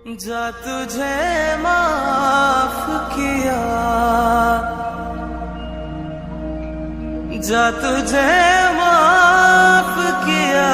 जा तुझे माफ किया, जा तुझे माफ किया।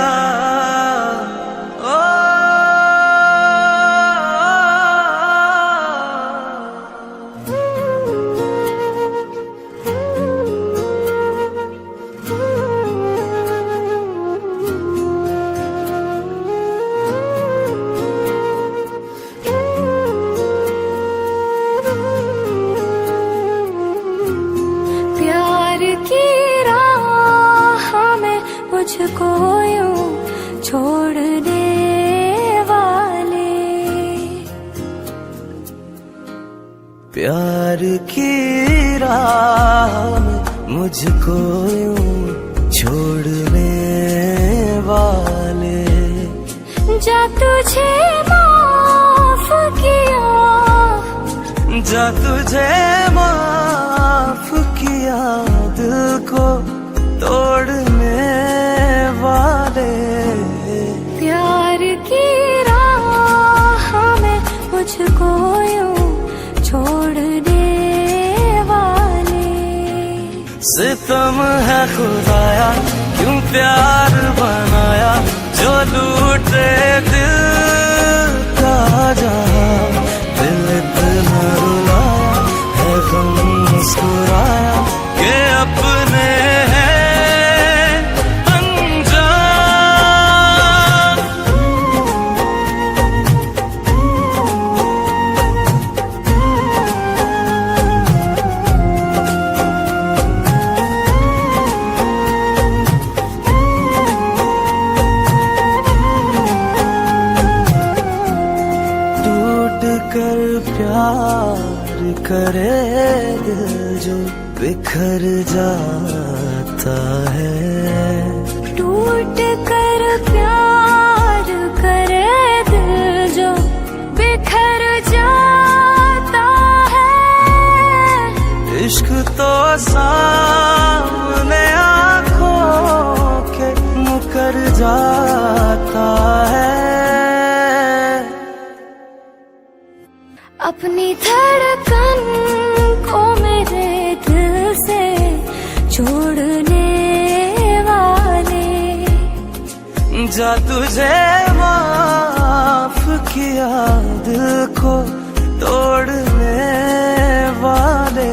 मुझको यूं छोड़ने वाले, प्यार की राह में मुझको यूं छोड़ने वाले। जा तुझे माफ किया, जा तुझे माफ किया, दिल को तोड़ने वाले। प्यार की राह में मुझको यूं छोड़ने वाले। सितम है खुदाया, क्यों प्यार बनाया, जो लूटे दिल का जहां। दिल इतना रुलाया है, गम मुस्कुराया कि अपने कर प्यार करे दिल जो बिखर जाता है। टूट कर प्यार करे दिल जो बिखर जाता है। इश्क तो सामने आँखों के मुकर जाता है। अपनी धड़कन को मेरे दिल से छोड़ने वाले। जा तुझे माफ किया, दिल को तोड़ने वाले।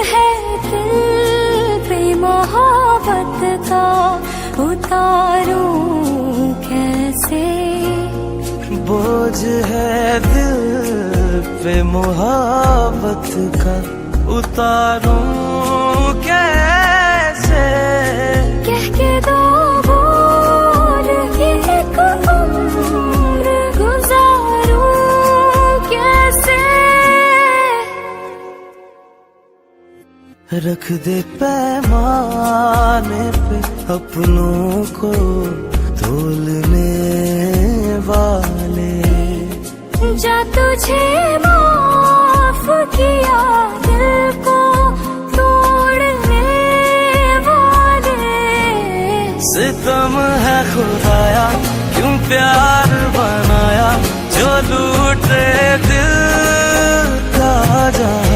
है दिल पे मोहब्बत का, उतारूं कैसे। बोझ है दिल पे मोहब्बत का, उतारूं कैसे। कह के दो बोल के एक उम्र गुजारूं कैसे। रख दे पैमाने पे अपनों को तोलने वाले। जा तुझे माफ किया, दिल को तोड़ने वाले। सितम है खुदाया, क्यों प्यार बनाया, जो लूटे दिल का जहां।